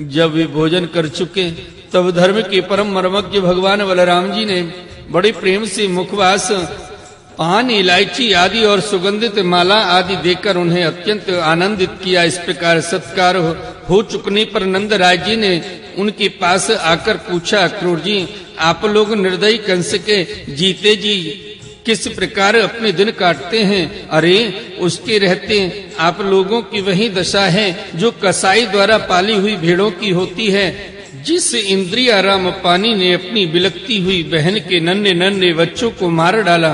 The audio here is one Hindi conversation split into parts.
जब वे भोजन कर चुके तब धर्म के परम मर्मज्ञ भगवान बलराम जी ने बड़े प्रेम से मुखवास, पान, इलायची आदि और सुगंधित माला आदि देकर उन्हें अत्यंत आनंदित किया। इस प्रकार सत्कार हो चुकने पर नंद राय जी ने उनके पास आकर पूछा, क्रूर जी, आप लोग निर्दयी कंस के जीते जी किस प्रकार अपने दिन काटते हैं? अरे उसके रहते आप लोगों की वही दशा है जो कसाई द्वारा पाली हुई भेड़ों की होती है। जिस इंद्रियाराम पानी ने अपनी बिलकती हुई बहन के नन्हे नन्हे बच्चों को मार डाला,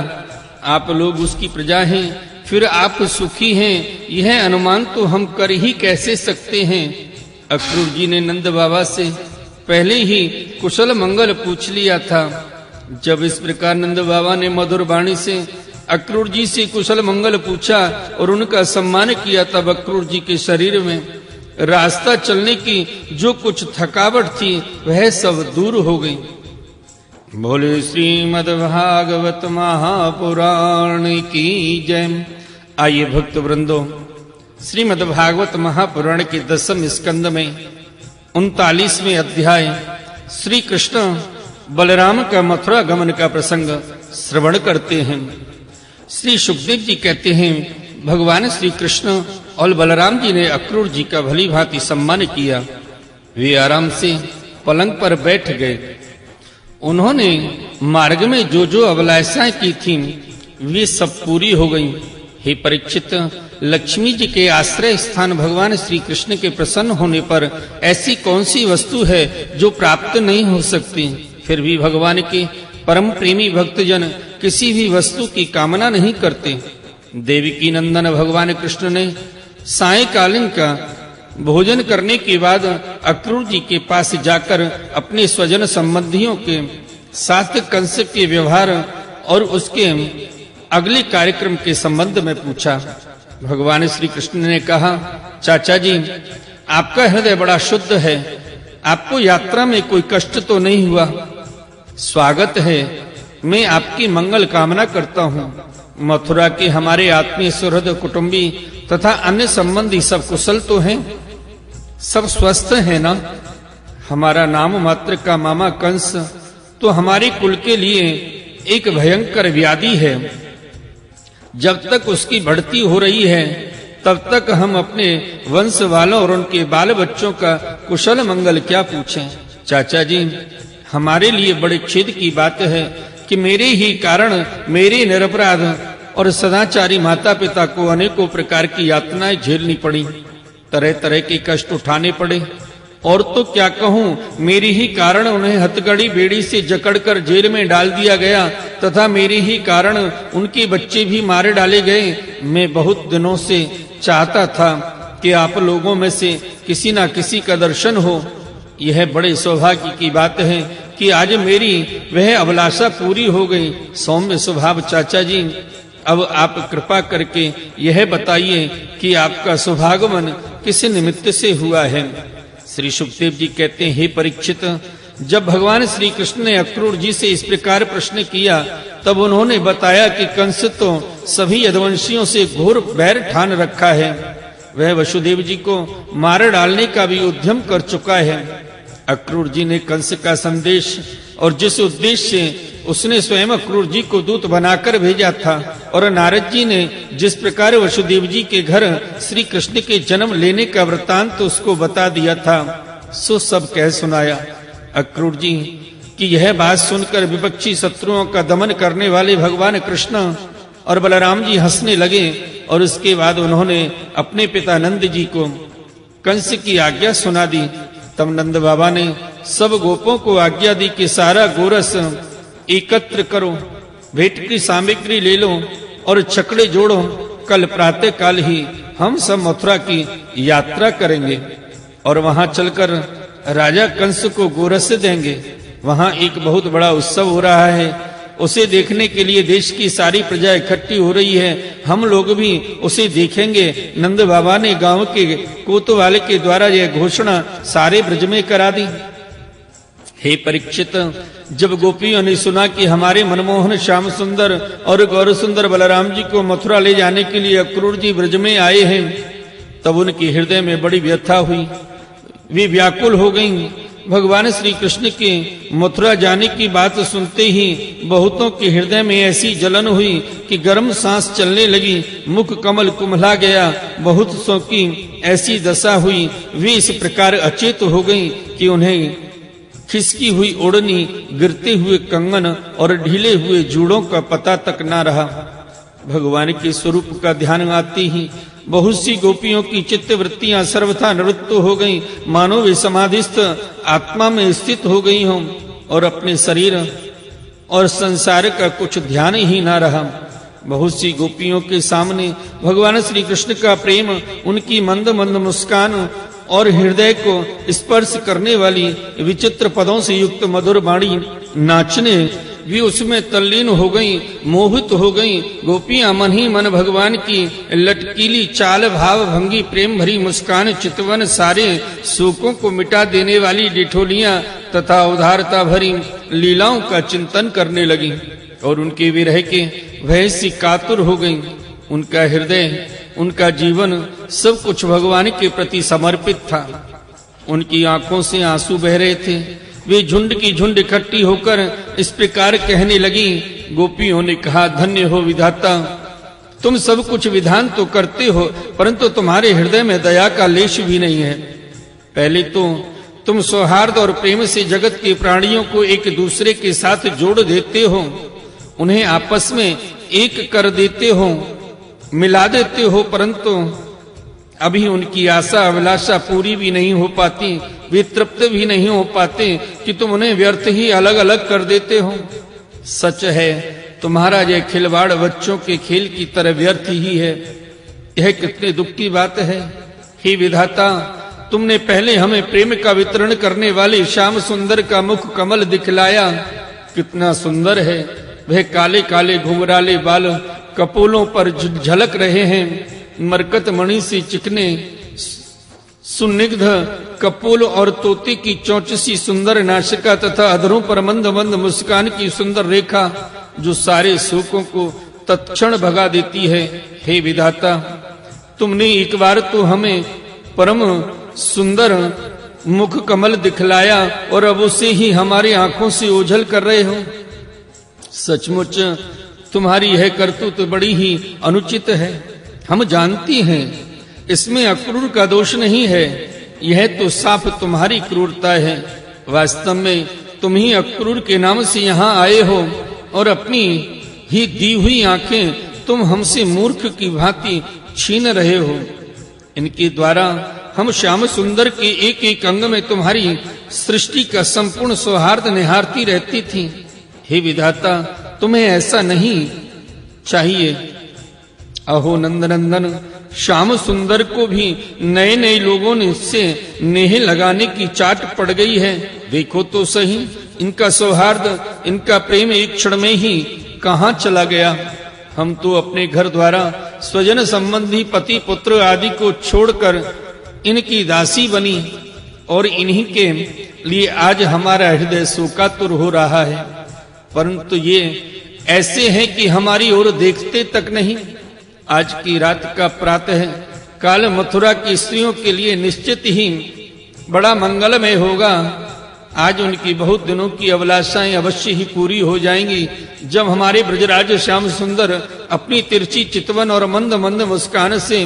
आप लोग उसकी प्रजा हैं, फिर आप सुखी हैं, यह अनुमान तो हम कर ही कैसे सकते हैं। अक्रूर जी ने नंद बाबा से पहले ही कुशल मंगल पूछ लिया था। जब इस प्रकार नंद बाबा ने मधुर वाणी से अक्रूर जी से कुशल मंगल पूछा और उनका सम्मान किया, तब अक्रूर जी के शरीर में रास्ता चलने की जो कुछ थकावट थी वह सब दूर हो गई। बोले श्रीमद् भागवत महापुराण की जय। आइए भक्त वृंदो, श्रीमद् भागवत महापुराण के 10वें स्कंद में 39वें अध्याय श्री कृष्ण बलराम का मथुरा गमन का प्रसंग श्रवण करते हैं। श्री सुखदेव जी कहते हैं, भगवान श्री कृष्ण और बलराम जी ने अक्रूर जी का भली भांति सम्मान किया। वे आराम से पलंग पर बैठ गए। उन्होंने मार्ग में जो जो अभिलाषाएं की थीं वे सब पूरी हो गईं। हे परीक्षित, लक्ष्मी जी के आश्रय स्थान भगवान श्री कृष्ण के प्रसन्न होने पर ऐसी कौन सी वस्तु है जो प्राप्त नहीं हो सकती? फिर भी भगवान के परम प्रेमी भक्तजन किसी भी वस्तु की कामना नहीं करते। देवकी नंदन भगवान कृष्ण ने सायंकालीन का भोजन करने के बाद अक्रूर जी के पास जाकर अपने स्वजन संबंधियों के साथ कंस के व्यवहार और उसके अगले कार्यक्रम के संबंध में पूछा। भगवान श्री कृष्ण ने कहा, चाचा जी, आपका हृदय बड़ा शुद्ध है, आपको यात्रा में कोई कष्ट तो नहीं हुआ? स्वागत है, मैं आपकी मंगल कामना करता हूँ। मथुरा के हमारे आत्मीय सुहृद कुटुंबी तथा अन्य संबंधी सब कुशल तो हैं, सब स्वस्थ हैं ना? हमारा नाम मात्र का मामा कंस तो हमारे कुल के लिए एक भयंकर व्याधि है। जब तक उसकी बढ़ती हो रही है तब तक हम अपने वंश वालों और उनके बाल बच्चों का कुशल मंगल क्या पूछें। चाचा जी, हमारे लिए बड़े खेद की बात है कि मेरे ही कारण मेरे निरपराध और सदाचारी माता पिता को अनेकों प्रकार की यातनाएं झेलनी पड़ी, तरह तरह के कष्ट उठाने पड़े। और तो क्या कहूँ, मेरी ही कारण उन्हें हथकड़ी बेड़ी से जकड़कर जेल में डाल दिया गया तथा मेरे ही कारण उनके बच्चे भी मारे डाले गए। मैं बहुत दिनों से चाहता था कि आप लोगों में से किसी न किसी का दर्शन हो। यह बड़े सौभाग्य की बात है कि आज मेरी वह अभिलाषा पूरी हो गई। सौम्य स्वभाव चाचा जी, अब आप कृपा करके यह बताइए कि आपका सौभागमन किस निमित्त से हुआ है। श्री सुखदेव जी कहते हैं, हे परीक्षित, जब भगवान श्री कृष्ण ने अक्रूर जी से इस प्रकार प्रश्न किया तब उन्होंने बताया कि कंस तो सभी यदुवंशियों से घोर बैर ठान रखा है। वह वसुदेव जी को मार डालने का भी उद्यम कर चुका है। अक्रूर जी ने कंस का संदेश और जिस उद्देश्य से उसने स्वयं अक्रूर जी को दूत बनाकर भेजा था और नारद जी ने जिस प्रकार वसुदेव जी के घर श्री कृष्ण के जन्म लेने का वृत्तांत तो उसको बता दिया था, सो सब कह सुनाया। अक्रूर जी की यह बात सुनकर विपक्षी शत्रुओं का दमन करने वाले भगवान कृष्ण और बलराम जी हंसने लगे और उसके बाद उन्होंने अपने पिता नंद जी को कंस की आज्ञा सुना दी। तब नंद बाबा ने सब गोपों को आज्ञा दी कि सारा गोरस एकत्र करो, भेंट की सामग्री ले लो और छकड़े जोड़ो। कल प्रातः काल ही हम सब मथुरा की यात्रा करेंगे और वहां चलकर राजा कंस को गोरस देंगे। वहां एक बहुत बड़ा उत्सव हो रहा है, उसे देखने के लिए देश की सारी प्रजा इकट्ठी हो रही है। हम लोग भी उसे देखेंगे। नंद बाबा ने गांव के कोतवाल के द्वारा यह घोषणा सारे ब्रज में करा दी। हे परीक्षित, जब गोपियों ने सुना कि हमारे मनमोहन श्याम सुंदर और गौर सुंदर बलराम जी को मथुरा ले जाने के लिए अक्रूर जी ब्रज में आए हैं, तब उनके हृदय में बड़ी व्यथा हुई। वे व्याकुल हो गईं। भगवान श्री कृष्ण के मथुरा जाने की बात सुनते ही बहुतों के हृदय में ऐसी जलन हुई कि गर्म सांस चलने लगी, मुख कमल कुम्हला गया। बहुत सौ की ऐसी दशा हुई, वे इस प्रकार अचेत हो गईं कि उन्हें खिसकी हुई ओढ़नी, गिरते हुए कंगन और ढीले हुए जूड़ों का पता तक न रहा। भगवान के स्वरूप का ध्यान आते ही बहुत सी गोपियों की चित्त वृत्तियां सर्वथा निवृत्त हो गईं, मानो वे समाधिस्थ आत्मा में स्थित हो गई हों और अपने शरीर और संसार का कुछ ध्यान ही ना रहा। बहुत सी गोपियों के सामने भगवान श्री कृष्ण का प्रेम, उनकी मंद मंद मुस्कान और हृदय को स्पर्श करने वाली विचित्र पदों से युक्त मधुर वाणी नाचने भी उसमें तल्लीन हो गई, मोहित हो गई। गोपियां मन ही मन भगवान की लटकीली चाल, भाव भंगी, प्रेम भरी मुस्कान, चितवन, सारे शोकों को मिटा देने वाली डिठोलियां तथा उदारता भरी लीलाओं का चिंतन करने लगी और उनके विरह के भय से कातुर हो गई। उनका हृदय, उनका जीवन, सब कुछ भगवान के प्रति समर्पित था। उनकी आंखों से आंसू बह रहे थे। वे झुंड की झुंड इकट्ठी होकर इस प्रकार कहने लगी। गोपियों ने कहा, धन्य हो विधाता, तुम सब कुछ विधान तो करते हो, परंतु तुम्हारे हृदय में दया का लेश भी नहीं है। पहले तो तुम सौहार्द और प्रेम से जगत के प्राणियों को एक दूसरे के साथ जोड़ देते हो, उन्हें आपस में एक कर देते हो, मिला देते हो, परंतु अभी उनकी आशा अभिलाषा पूरी भी नहीं हो पाती, वे तृप्त भी नहीं हो पाते कि तुम उन्हें व्यर्थ ही अलग अलग कर देते हो। सच है, तुम्हारा यह खिलवाड़ बच्चों के खेल की तरह व्यर्थ ही है। यह कितने दुख की बात है। हे विधाता, तुमने पहले हमें प्रेम का वितरण करने वाले श्याम सुंदर का मुख कमल दिखलाया। कितना सुंदर है। वह काले काले घुंघराले बाल कपोलों पर झलक रहे हैं। मरकत मणि से चिकने सुनिग्ध कपोल और तोते की चोंच सी सुंदर नासिका तथा अधरों पर मंद मंद मुस्कान की सुंदर रेखा, जो सारे शोकों को तत्क्षण भगा देती है। हे विधाता, तुमने एक बार तो हमें परम सुंदर मुख कमल दिखलाया और अब उसे ही हमारी आंखों से ओझल कर रहे हो। सचमुच तुम्हारी यह करतूत बड़ी ही अनुचित है। हम जानती हैं इसमें अक्रूर का दोष नहीं है, यह तो साफ तुम्हारी क्रूरता है। वास्तव में तुम ही अक्रूर के नाम से यहाँ आए हो और अपनी ही दी हुई आंखें तुम हमसे मूर्ख की भांति छीन रहे हो। इनके द्वारा हम श्याम सुंदर के एक एक अंग में तुम्हारी सृष्टि का संपूर्ण सौहार्द निहारती रहती थी। हे विधाता, तुम्हें ऐसा नहीं चाहिए। अहो नंदनंदन, श्याम सुंदर को भी नए नए लोगों ने इससे नेह लगाने की चाट पड़ गई है। देखो तो सही, इनका सौहार्द, इनका प्रेम एक क्षण में ही कहाँ चला गया। हम तो अपने घर द्वारा, स्वजन संबंधी, पति पुत्र आदि को छोड़कर इनकी दासी बनी और इन्हीं के लिए आज हमारा हृदय शोकातुर हो रहा है। परंतु ये ऐसे हैं कि हमारी ओर देखते तक नहीं। आज की रात का प्रातः काल मथुरा की स्त्रियों के लिए निश्चित ही बड़ा मंगलमय होगा। आज उनकी बहुत दिनों की अभिलाषाएं अवश्य ही पूरी हो जाएंगी, जब हमारे ब्रजराज श्याम सुंदर अपनी तिरछी चितवन और मंद मंद मुस्कान से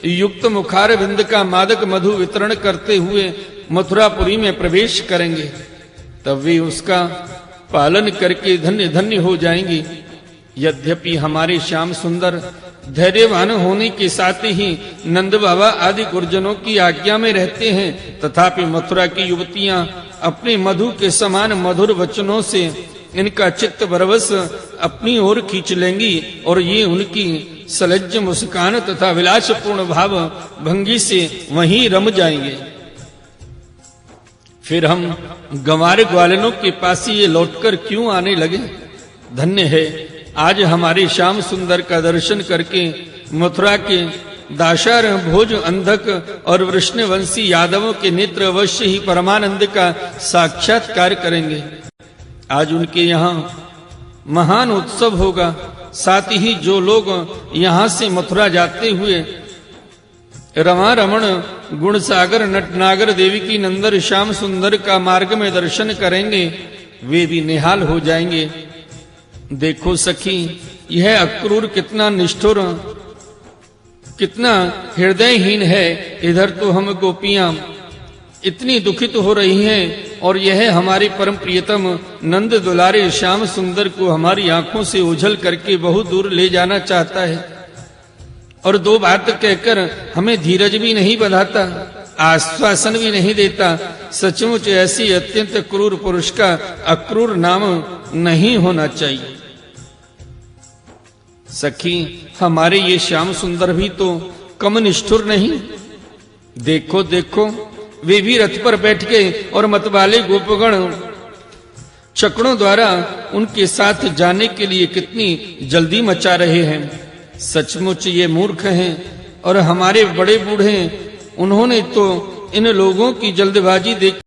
युक्त मुखार बिंद का मादक मधु वितरण करते हुए मथुरापुरी में प्रवेश करेंगे। तब वे उसका पालन करके धन्य धन्य हो जाएंगी। यद्यपि हमारे श्याम सुंदर धैर्यवान होने के साथ ही नंद बाबा आदि गुरुजनों की आज्ञा में रहते हैं, तथापि मथुरा की युवतियां अपने मधु के समान मधुर वचनों से इनका चित्त बरवस अपनी ओर खींच लेंगी और ये उनकी सलज्ज मुस्कान तथा विलासपूर्ण भाव भंगी से वहीं रम जाएंगे। फिर हम गंवार ग्वालिनों के पास ये लौटकर क्यों आने लगे। धन्य है, आज हमारे श्याम सुंदर का दर्शन करके मथुरा के दाशार भोज अंधक और वृष्णवंशी यादवों के नेत्र अवश्य ही परमानंद का साक्षात्कार करेंगे। आज उनके यहाँ महान उत्सव होगा। साथ ही जो लोग यहाँ से मथुरा जाते हुए रमा रमण गुण सागर नटनागर देवी की नंदर श्याम सुंदर का मार्ग में दर्शन करेंगे, वे भी निहाल हो जाएंगे। देखो सखी, यह अक्रूर कितना निष्ठुर, कितना हृदयहीन है। इधर तो हम गोपियां इतनी दुखित हो रही हैं और यह हमारे परम प्रियतम नंद दुलारे श्याम सुंदर को हमारी आंखों से ओझल करके बहुत दूर ले जाना चाहता है और दो बात कहकर हमें धीरज भी नहीं बंधाता, आश्वासन भी नहीं देता। सचमुच ऐसी अत्यंत क्रूर पुरुष का अक्रूर नाम नहीं होना चाहिए। सखी, हमारे ये श्याम सुंदर भी तो कम निष्ठुर नहीं। देखो देखो, वे भी रथ पर बैठ के और मतवाले गोपगण चक्रों द्वारा उनके साथ जाने के लिए कितनी जल्दी मचा रहे हैं। सचमुच ये मूर्ख हैं और हमारे बड़े बूढ़े, उन्होंने तो इन लोगों की जल्दबाजी देख